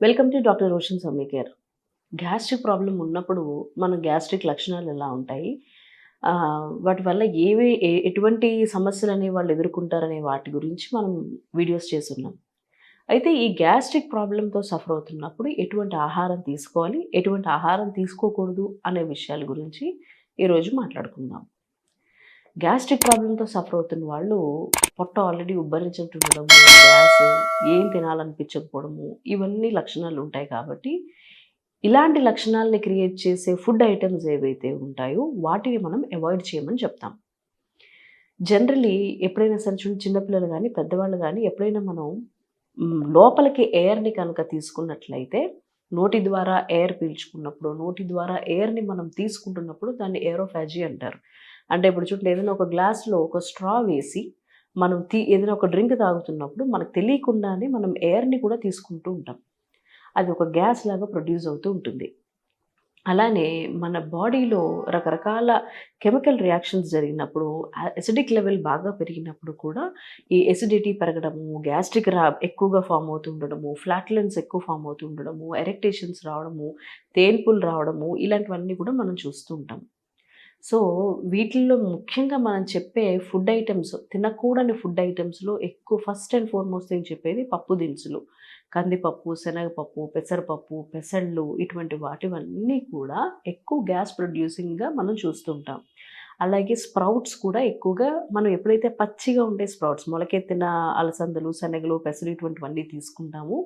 Welcome to doctor Roshan సమ్మి care. Gastric problem ఉన్నప్పుడు మన gastric లక్షణాలు ఎలా ఉంటాయి? వాటి వల్ల ఎటువంటి సమస్యలనేవి వాళ్ళు ఎదుర్కొంటారనే వాటి గురించి మనం వీడియోస్ చేసున్నాం. అయితే ఈ గ్యాస్ట్రిక్ ప్రాబ్లమ్‌తో సఫర్ అవుతున్నప్పుడు ఎటువంటి ఆహారం తీసుకోవాలి? ఎటువంటి ఆహారం తీసుకోకూడదు? అనే విషయాల గురించి ఈరోజు మాట్లాడుకుందాం. గ్యాస్ట్రిక్ ప్రాబ్లమ్‌తో సఫర్ అవుతున్న వాళ్ళు పొట్ట ఆల్రెడీ ఉబ్బరించినట్టుండడము, గ్యాస్, ఏం తినాలనిపించకపోవడము, ఇవన్నీ లక్షణాలు ఉంటాయి కాబట్టి, ఇలాంటి లక్షణాలని క్రియేట్ చేసే ఫుడ్ ఐటెమ్స్ ఏవైతే ఉంటాయో వాటిని మనం అవాయిడ్ చేయమని చెప్తాం. జనరల్లీ ఎప్పుడైనా సరే చిన్న పిల్లలు గానీ, పెద్దవాళ్ళు గానీ ఎప్పుడైనా మనం లోపలికి ఎయిర్‌ని కనుక తీసుకున్నట్లయితే, నోటి ద్వారా ఎయిర్ పీల్చుకున్నప్పుడు, నోటి ద్వారా ఎయిర్‌ని మనం తీసుకుంటున్నప్పుడు దాన్ని ఏరోఫాజీ అంటారు. అంటే ఇప్పుడు చూడండి, ఏదైనా ఒక గ్లాస్‌లో ఒక స్ట్రా వేసి మనం ఏదైనా ఒక డ్రింక్ తాగుతున్నప్పుడు మనకు తెలియకుండానే మనం ఎయిర్‌ని కూడా తీసుకుంటూ ఉంటాం. అది ఒక గ్యాస్ లాగా ప్రొడ్యూస్ అవుతూ ఉంటుంది. అలానే మన బాడీలో రకరకాల కెమికల్ రియాక్షన్స్ జరిగినప్పుడు, అసిడిక్ లెవెల్ బాగా పెరిగినప్పుడు కూడా ఈ ఎసిడిటీ పెరగడము, గ్యాస్ట్రిక్ ఎక్కువగా ఫామ్ అవుతూ ఉండడము, ఫ్లాటులెన్స్ ఎక్కువ ఫామ్ అవుతూ ఉండడము, ఎరెక్టేషన్స్ రావడము, తేన్పులు రావడము, ఇలాంటివన్నీ కూడా మనం చూస్తూ ఉంటాం. సో, వీటిల్లో ముఖ్యంగా మనం చెప్పే ఫుడ్ ఐటెమ్స్, తినకూడని ఫుడ్ ఐటెమ్స్‌లో ఎక్కువ ఫస్ట్ అండ్ ఫార్మోస్ట్ నేను చెప్పేది పప్పు దినుసులు. కందిపప్పు, శనగపప్పు, పెసరపప్పు, పెసళ్ళు, ఇటువంటి వాటివన్నీ కూడా ఎక్కువ గ్యాస్ ప్రొడ్యూసింగ్‌గా మనం చూస్తుంటాం. అలాగే స్ప్రౌట్స్ కూడా ఎక్కువగా మనం ఎప్పుడైతే పచ్చిగా ఉండే స్ప్రౌట్స్, మొలకెత్తిన అలసందలు, శనగలు, పెసలు ఇటువంటివన్నీ తీసుకుంటామో,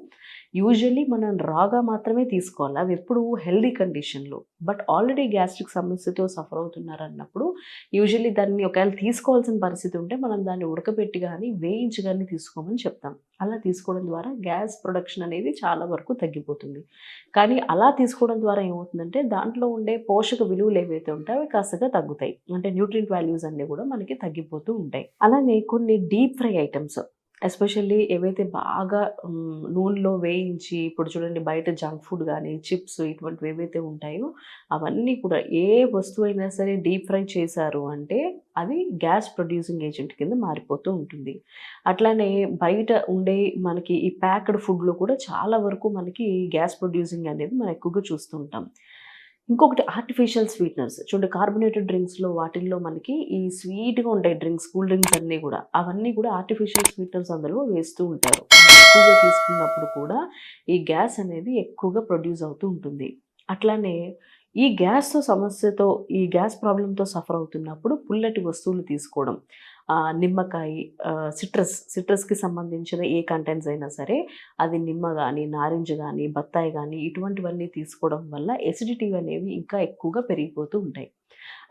యూజువల్లీ మనం రాగా మాత్రమే తీసుకోవాలి. అవి ఎప్పుడు హెల్తీ కండిషన్‌లో. బట్ ఆల్రెడీ గ్యాస్ట్రిక్ సమస్యతో సఫర్ అవుతున్నారన్నప్పుడు యూజువల్లీ దాన్ని ఒకవేళ తీసుకోవాల్సిన పరిస్థితి ఉంటే మనం దాన్ని ఉడకబెట్టి గానీ, వేయించి గానీ తీసుకోమని చెప్తాం. అలా తీసుకోవడం ద్వారా గ్యాస్ ప్రొడక్షన్ అనేది చాలా వరకు తగ్గిపోతుంది. కానీ అలా తీసుకోవడం ద్వారా ఏమవుతుందంటే దాంట్లో ఉండే పోషక విలువలు ఏవైతే ఉంటాయో అవి కాస్తగా తగ్గుతాయి. అంటే న్యూట్రియంట్ వాల్యూస్ అన్నీ కూడా మనకి తగ్గిపోతూ ఉంటాయి. అలానే కొన్ని డీప్ ఫ్రై ఐటెమ్స్, ఎస్పెషల్లీ ఏవైతే బాగా నూనెలో వేయించి, ఇప్పుడు చూడండి బయట జంక్ ఫుడ్ గానీ, చిప్స్ ఇటువంటివి ఏవైతే ఉంటాయో అవన్నీ కూడా, ఏ వస్తువైనా సరే డీప్ ఫ్రై చేశారు అంటే అది గ్యాస్ ప్రొడ్యూసింగ్ ఏజెంట్ కింద మారిపోతూ ఉంటుంది. అట్లానే బయట ఉండే మనకి ఈ ప్యాక్డ్ ఫుడ్‌లో కూడా చాలా వరకు మనకి గ్యాస్ ప్రొడ్యూసింగ్ అనేది మనం ఎక్కువగా చూస్తూ ఉంటాం. ఇంకొకటి ఆర్టిఫిషియల్ స్వీటనర్స్. చూడండి, కార్బొనేటెడ్ డ్రింక్స్‌లో వాటిల్లో మనకి ఈ స్వీట్‌గా ఉంటాయి డ్రింక్స్, కూల్ డ్రింక్స్ అన్నీ గూడా. అవన్నీ కూడా ఆర్టిఫిషియల్ స్వీటనర్స్ అందులో వేస్తూ ఉంటారు. ఎక్కువగా తీసుకున్నప్పుడు కూడా ఈ గ్యాస్ అనేది ఎక్కువగా ప్రొడ్యూస్ అవుతూ ఉంటుంది. అట్లానే ఈ గ్యాస్ ప్రాబ్లమ్‌తో సఫర్ అవుతున్నప్పుడు పుల్లటి వస్తువులు తీసుకోవడం. నిమ్మకాయ, సిట్రస్‌కి సంబంధించిన ఏ కంటెంట్స్ అయినా సరే, అది నిమ్మ గాని, నారింజ గాని, బత్తాయి గాని ఇటువంటివన్నీ తీసుకోవడం వల్ల ఎసిడిటీ అనేవి ఇంకా ఎక్కువగా పెరిగిపోతూ ఉంటాయి.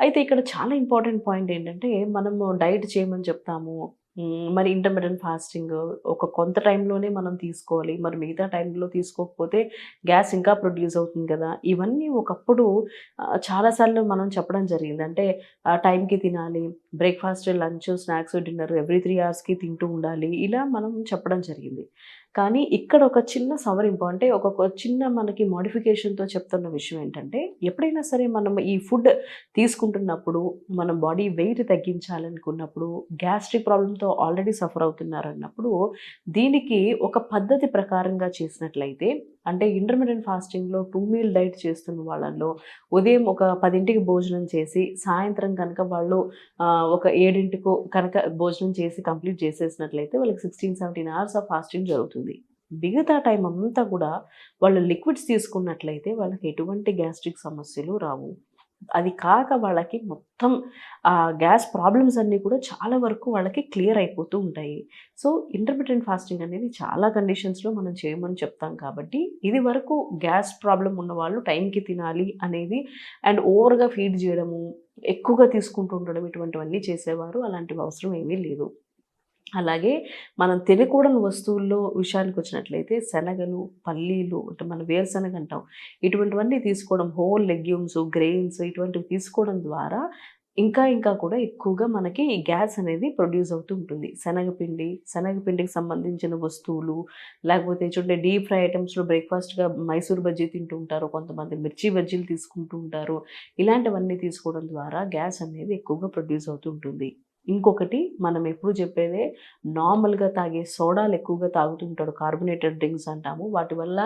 అయితే ఇక్కడ చాలా ఇంపార్టెంట్ పాయింట్ ఏంటంటే, మనము డైట్ చేయమని చెప్తాము. మరి ఇంటర్మిటెంట్ ఫాస్టింగ్ ఒక కొంత టైంలోనే మనం తీసుకోవాలి. మరి మిగతా టైంలో తీసుకోకపోతే గ్యాస్ ఇంకా ప్రొడ్యూస్ అవుతుంది కదా! ఇవన్నీ ఒకప్పుడు చాలా సార్లు మనం చెప్పడం జరిగింది. అంటే టైంకి తినాలి. Breakfast, lunch, snacks, dinner every 3 అవర్స్‌కి తింటూ ఉండాలి. ఇలా మనం చెప్పడం జరిగింది. కానీ ఇక్కడ ఒక చిన్న సవరింపు, అంటే చిన్న మనకి మోడిఫికేషన్‌తో చెప్తున్న విషయం ఏంటంటే, ఎప్పుడైనా సరే మనం ఈ ఫుడ్ తీసుకుంటున్నప్పుడు, మన బాడీ వెయిట్ తగ్గించాలనుకున్నప్పుడు, గ్యాస్ట్రిక్ ప్రాబ్లమ్‌తో ఆల్రెడీ సఫర్ అవుతున్నారన్నప్పుడు, దీనికి ఒక పద్ధతి ప్రకారంగా చేసినట్లయితే, అంటే ఇంటర్మిటెంట్ ఫాస్టింగ్‌లో 2 మీల్ డైట్ చేస్తున్న వాళ్ళలో ఉదయం ఒక 10కి భోజనం చేసి, సాయంత్రం కనుక వాళ్ళు ఒక 7కో కనుక భోజనం చేసి కంప్లీట్ చేసేసినట్లయితే వాళ్ళకి 16, 17 అవర్స్ ఆఫ్ ఫాస్టింగ్ జరుగుతుంది. మిగతా టైం అంతా కూడా వాళ్ళు లిక్విడ్స్ తీసుకున్నట్లయితే వాళ్ళకి ఎటువంటి గ్యాస్ట్రిక్ సమస్యలు రావు. అది కాక వాళ్ళకి మొత్తం గ్యాస్ ప్రాబ్లమ్స్ అన్నీ కూడా చాలా వరకు వాళ్ళకి క్లియర్ అయిపోతూ ఉంటాయి. సో, ఇంటర్మిటెంట్ ఫాస్టింగ్ అనేది చాలా కండిషన్స్‌లో మనం చేయమని చెప్తాం కాబట్టి, ఇది వరకు గ్యాస్ ప్రాబ్లమ్ ఉన్నవాళ్ళు టైంకి తినాలి అనేది, అండ్ ఓవర్‌గా ఫీడ్ చేయడము, ఎక్కువగా తీసుకుంటూ ఉండడం ఇటువంటివన్నీ చేసేవారు. అలాంటివి అవసరం ఏమీ లేదు. అలాగే మనం తినకూడని వస్తువుల్లో విషయానికొచ్చినట్లయితే శనగలు, పల్లీలు, అంటే మనం వేరుశనగ అంటాం. ఇటువంటివన్నీ తీసుకోవడం, హోల్ లెగ్యూమ్స్, గ్రెయిన్స్ ఇటువంటివి తీసుకోవడం ద్వారా ఇంకా కూడా ఎక్కువగా మనకి ఈ గ్యాస్ అనేది ప్రొడ్యూస్ అవుతూ ఉంటుంది. శనగపిండికి సంబంధించిన వస్తువులు, లేకపోతే చూడండి డీప్ ఫ్రై ఐటెమ్స్‌లో బ్రేక్‌ఫాస్ట్‌గా మైసూర్ బజ్జీ తింటూ ఉంటారు. కొంతమంది మిర్చి బజ్జీలు తీసుకుంటూ ఉంటారు. ఇలాంటివన్నీ తీసుకోవడం ద్వారా గ్యాస్ అనేది ఎక్కువగా ప్రొడ్యూస్ అవుతూ ఉంటుంది. ఇంకొకటి మనం ఎప్పుడు చెప్పేదే నార్మల్‌గా తాగే సోడాలు ఎక్కువగా తాగుతుంటాడు. కార్బోనేటెడ్ డ్రింక్స్ అంటాము. వాటి వల్ల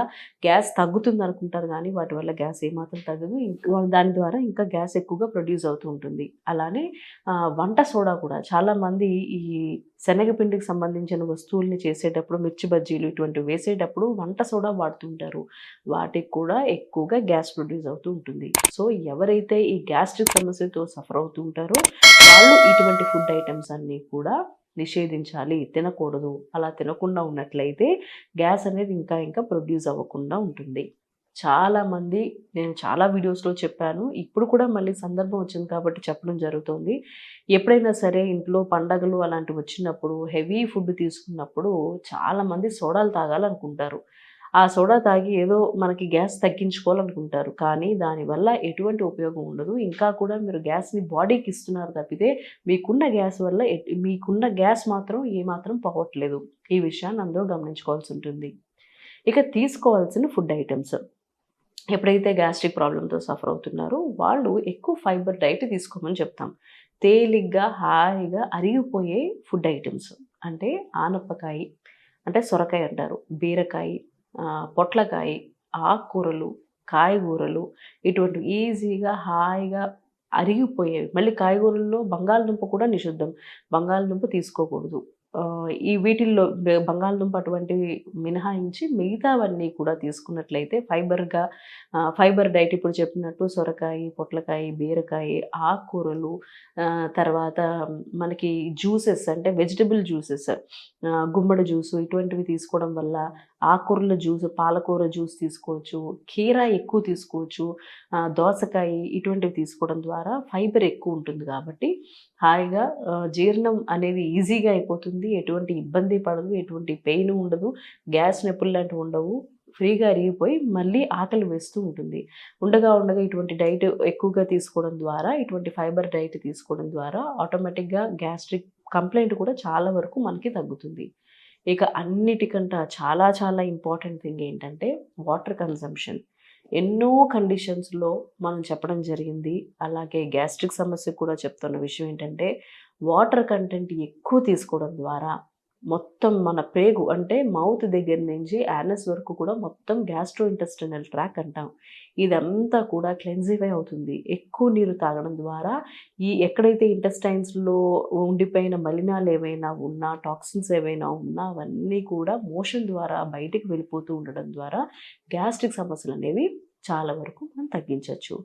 గ్యాస్ తగ్గుతుందనుకుంటారు గానీ, వాటి వల్ల గ్యాస్ ఏమాత్రం తగ్గదు. దాని ద్వారా ఇంకా గ్యాస్ ఎక్కువగా ప్రొడ్యూస్ అవుతూ ఉంటుంది. అలానే వంట సోడా కూడా చాలామంది ఈ శనగపిండికి సంబంధించిన వస్తువుల్ని చేసేటప్పుడు మిర్చి బజ్జీలు ఇటువంటివి వేసేటప్పుడు వంట సోడా వాడుతుంటారు. వాటికి కూడా ఎక్కువగా గ్యాస్ ప్రొడ్యూస్ అవుతూ ఉంటుంది. సో, ఎవరైతే ఈ గ్యాస్ట్రిక్ సమస్యతో సఫర్ అవుతూ ఉంటారో వాళ్ళు ఇటువంటి ఫుడ్ ఐటెమ్స్ అన్నీ కూడా నిషేధించాలి. తినకూడదు. అలా తినకుండా ఉన్నట్లయితే గ్యాస్ అనేది ఇంకా ఇంకా ప్రొడ్యూస్ అవ్వకుండా ఉంటుంది. చాలామంది నేను చాలా వీడియోస్‌లో చెప్పాను. ఇప్పుడు కూడా మళ్ళీ సందర్భం వచ్చింది కాబట్టి చెప్పడం జరుగుతోంది. ఎప్పుడైనా సరే ఇంట్లో పండగలు అలాంటివి వచ్చినప్పుడు హెవీ ఫుడ్ తీసుకున్నప్పుడు చాలామంది సోడాలు తాగాలనుకుంటారు. ఆ సోడా తాగి ఏదో మనకి గ్యాస్ తగ్గించుకోవాలనుకుంటారు. కానీ దానివల్ల ఎటువంటి ఉపయోగం ఉండదు. ఇంకా కూడా మీరు గ్యాస్‌ని బాడీకి ఇస్తున్నారు తప్పితే మీకున్న గ్యాస్ వల్ల మీకున్న గ్యాస్ మాత్రం ఏమాత్రం పోవట్లేదు. ఈ విషయాన్ని అందరూ గమనించుకోవాల్సి ఉంటుంది. ఇక తీసుకోవాల్సిన ఫుడ్ ఐటెమ్స్. ఎప్పుడైతే గ్యాస్ట్రిక్ ప్రాబ్లమ్‌తో సఫర్ అవుతున్నారో వాళ్ళు ఎక్కువ ఫైబర్ డైట్ తీసుకోమని చెప్తాం. తేలిగ్గా, హాయిగా అరిగిపోయే ఫుడ్ ఐటెమ్స్. అంటే ఆనపకాయి, అంటే సొరకాయ అంటారు. బీరకాయి, పొట్లకాయి, ఆకుకూరలు, కాయగూరలు ఇటువంటివి ఈజీగా, హాయిగా అరిగిపోయేవి. మళ్ళీ కాయగూరల్లో బంగాళదుంప కూడా నిషిద్ధం. బంగాళదుంప తీసుకోకూడదు. ఈ వీటిల్లో బంగాళదుంప అటువంటివి మినహాయించి మిగతావన్నీ కూడా తీసుకున్నట్లయితే ఫైబర్ డైట్ ఇప్పుడు చెప్పినట్టు సొరకాయ, పొట్లకాయ, బీరకాయ, ఆకుకూరలు, తర్వాత మనకి జ్యూసెస్ అంటే వెజిటబుల్ జ్యూసెస్, గుమ్మడి జ్యూసు ఇటువంటివి తీసుకోవడం వల్ల ఆకుకూరల జ్యూస్, పాలకూర జ్యూస్ తీసుకోవచ్చు. కీరా ఎక్కువ తీసుకోవచ్చు. దోసకాయ ఇటువంటివి తీసుకోవడం ద్వారా ఫైబర్ ఎక్కువ ఉంటుంది కాబట్టి హాయిగా జీర్ణం అనేది ఈజీగా అయిపోతుంది. ఎటువంటి ఇబ్బంది పడదు. ఎటువంటి పెయిన్ ఉండదు. గ్యాస్ నొప్పులు లాంటివి ఉండవు. ఫ్రీగా అరిగిపోయి మళ్ళీ ఆకలి వేస్తూ ఉంటుంది. ఉండగా ఉండగా ఇటువంటి డైట్ ఎక్కువగా తీసుకోవడం ద్వారా, ఇటువంటి ఫైబర్ డైట్ తీసుకోవడం ద్వారా ఆటోమేటిక్‌గా గ్యాస్ట్రిక్ కంప్లెయింట్ కూడా చాలా వరకు మనకి తగ్గుతుంది. ఇక అన్నిటికంట చాలా చాలా ఇంపార్టెంట్ థింగ్ ఏంటంటే వాటర్ కన్జంప్షన్. ఎన్నో కండిషన్స్‌లో మనం చెప్పడం జరిగింది. అలాగే గ్యాస్ట్రిక్ సమస్యకు కూడా చెప్తున్న విషయం ఏంటంటే వాటర్ కంటెంట్ ఎక్కువ తీసుకోవడం ద్వారా మొత్తం మన పేగు అంటే మౌత్ దగ్గర నుంచి యానస్ వరకు కూడా మొత్తం గ్యాస్ట్రో ఇంటెస్టినల్ ట్రాక్ అంటాం. ఇదంతా కూడా క్లెన్జిఫై అవుతుంది. ఎక్కువ నీరు తాగడం ద్వారా ఎక్కడైతే ఇంటెస్టైన్స్‌లో ఉండిపోయిన మలినాలు ఏవైనా ఉన్నా, టాక్సిన్స్ ఏవైనా ఉన్నా అవన్నీ కూడా మోషన్ ద్వారా బయటికి వెళ్ళిపోతూ ఉండడం ద్వారా గ్యాస్ట్రిక్ సమస్యలనేవి చాలా వరకు మనం తగ్గించొచ్చు.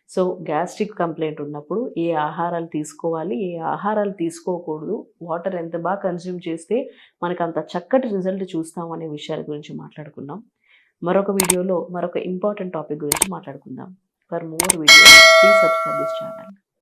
సో, గ్యాస్ట్రిక్ కంప్లెయింట్ ఉన్నప్పుడు ఏ ఆహారాలు తీసుకోవాలి, ఏ ఆహారాలు తీసుకోకూడదు, వాటర్ ఎంత బాగా కన్జ్యూమ్ చేస్తే మనకంత చక్కటి రిజల్ట్ చూస్తాం అనే విషయాల గురించి మాట్లాడుకున్నాం. మరొక వీడియోలో మరొక ఇంపార్టెంట్ టాపిక్ గురించి మాట్లాడుకుందాం. For more videos please subscribe this channel.